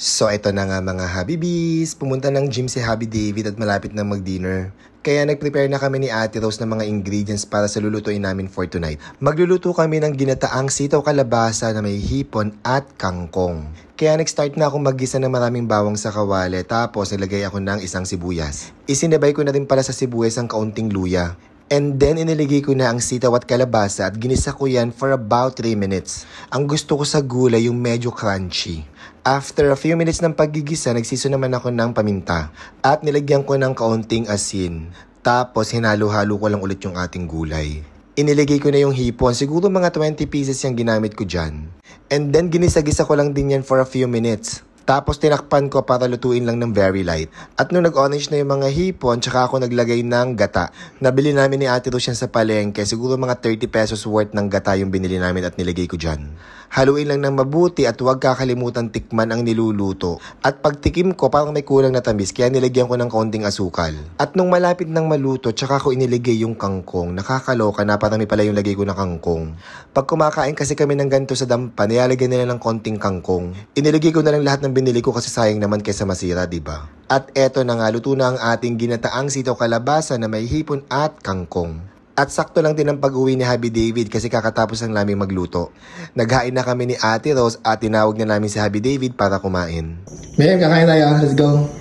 So ito na nga mga Habibis, pumunta ng gym si Habi David at malapit na mag-dinner. Kaya nag-prepare na kami ni Ate Rose ng mga ingredients para sa lulutuin namin for tonight. Magluluto kami ng ginataang sitaw kalabasa na may hipon at kangkong. Kaya nag-start na akong maggisa ng maraming bawang sa kawali tapos nilagay ako ng isang sibuyas. Isinabay ko na rin pala sa sibuyas ang kaunting luya. And then, iniligay ko na ang sitaw at kalabasa at ginisa ko yan for about 3 minutes. Ang gusto ko sa gulay yung medyo crunchy. After a few minutes ng paggigisa, nagsiso naman ako ng paminta. At nilagyan ko ng kaunting asin. Tapos, hinalo-halo ko lang ulit yung ating gulay. Iniligay ko na yung hipon. Siguro mga 20 pieces yung ginamit ko dyan. And then, ginisa-gisa ko lang din yan for a few minutes. Tapos tinakpan ko para lutuin lang ng very light. At nung nag-orange na yung mga hipon, tsaka ako naglagay ng gata. Nabili namin ni Ate Rose yan sa palengke. Siguro mga 30 pesos worth ng gata yung binili namin at nilagay ko dyan. Haluin lang ng mabuti at huwag kakalimutan tikman ang niluluto. At pagtikim ko, parang may kulang na tamis, kaya nilagyan ko ng kaunting asukal. At nung malapit ng maluto, tsaka ko iniligay yung kangkong. Nakakaloka na parang may pala yung lagay ko na kangkong. Pag kumakain kasi kami ng ganito sa dampa, nilalagyan nila ng konting kangkong. Iniligay ko na lang lahat ng binili ko kasi sayang naman kaysa masira, diba? At eto na nga, luto na ang ating ginataang sitaw kalabasa na may hipon at kangkong. At sakto lang din ang pag-uwi ni Habi David kasi kakatapos lang namin magluto. Naghain na kami ni Ate Rose at tinawag na namin si Habi David para kumain. Miriam, kakain tayo. Let's go.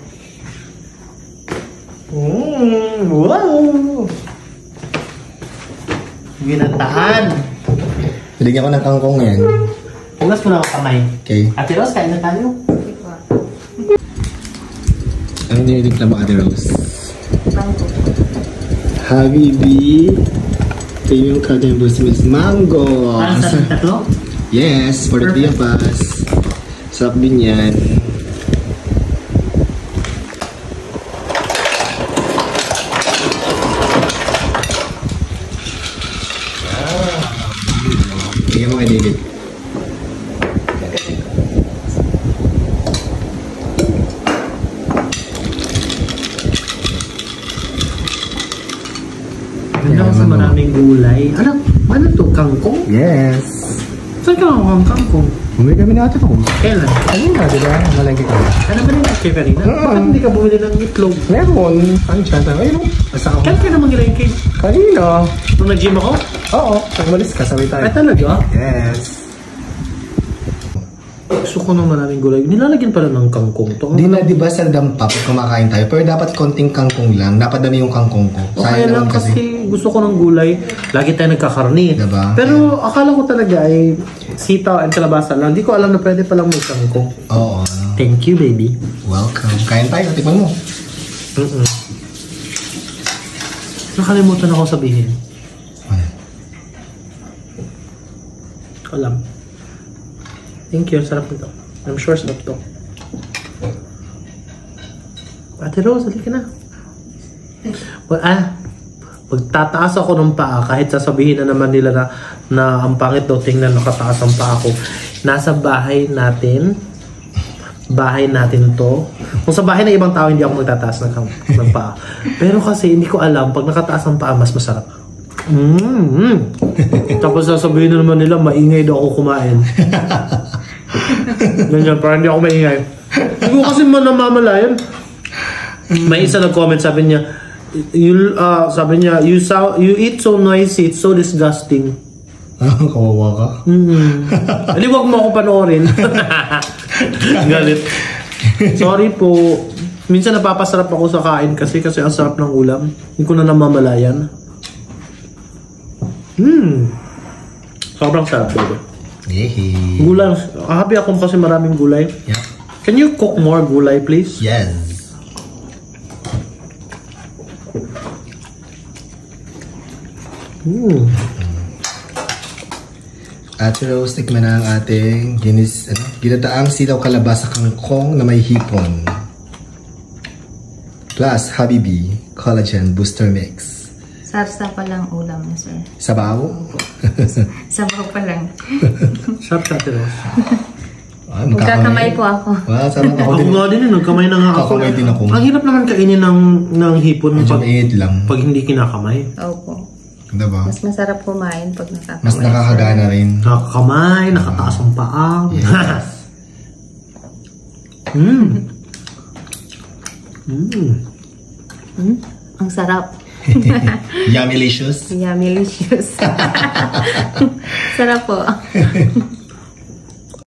Wow! Ginataan. Bigyan ko ng kangkong yan. Ulas mo na ako kamay. Okay. Ate Rose, kain na tayo. Ano nilitimpla mo, Ate Rose? Mango. Habibi, premium Cajun Boost Mix Mango. Parang sa tatlo? Yes, for the 3 of us. Sarap din yan. Tingnan mo kay David. Ganda kasi maraming gulay. Ano to? Kangkong? Yes. Saan ka ang kangkong? Bumili kami na Ate Rose. Kailan? Kanina, di ba? Malengke kami. Ano ba rin kay Karina? Bakit hindi ka bumili ng itlog? Meron. Saan siya? Ayun o. Basta ako. Kailan ka naman gilengke? Kanina. Nung nag-gym ako? Oo. Pag-malis ka, sabay tayo. Ay talaga? Yes. Gusto ko ng maraming gulay. Nilalagyan pala ng kangkong to. Di na, di ba sa dampa pag kumakain tayo? Pero dapat konting kangkong lang. Napadami yung kangkong ko. Okay lang kasi gusto ko ng gulay. Lagi tayo nagkakarni. Diba? Pero akala ko talaga ay sitaw at kalabasa lang. Hindi ko alam na pwede palang may kangkong. Oo. Thank you, baby. Welcome. Kain tayo. Tikman mo. Nakalimutan ako sabihin. Alam. Thank you. Sarap nito. I'm sure sarap to. Ate Rose, halika na. Pagtataas ako ng paa, kahit sasabihin na naman nila na ang pangit daw tingnan nakataas ang paa ko. Nasa bahay natin to. Kung sa bahay ng ibang tao, hindi ako magtataas ng paa. Pero kasi hindi ko alam, pag nakataas ang paa, mas masarap. Tapos sasabihin na naman nila, maingay daw ako kumain. Ganyan, parang hindi ako maingay. Hindi ko kasi namamalayan. May isa nag-comment, sabi niya, you eat so noisy, it's so disgusting. Kawawa ka. Ali, wag mo ako panoorin. Galit. Sorry po. Minsan napapasarap ako sa kain kasi ang sarap ng ulam. Hindi ko na namamalayan. Sobrang sarap, baby. Yehey. Gulay. Happy ako kasi maraming gulay. Yeah. Can you cook more gulay, please? Yes. Ate Rose, tikman na ang ating ginataang sitaw kalabasa kangkong na may hipon. Plus, Habibi Collagen Booster Mix. Sarsa pa lang ulam na, sir. Sabaw? Sabaw pa lang. Sarap siya, Ate Rose. Magkakamay po ako. Sarap ako din. Ako nga din, nagkamay na nga ako. Kakamay din ako. Ang hirap naman kainin ng hipon pag hindi kinakamay. Opo. Diba? Mas masarap kumain pag nakakamay. Mas nakakagana rin. Nakakamay, nakataas ang paa. Yes. Ang sarap. Yummylicious. Yummylicious. Sarap po.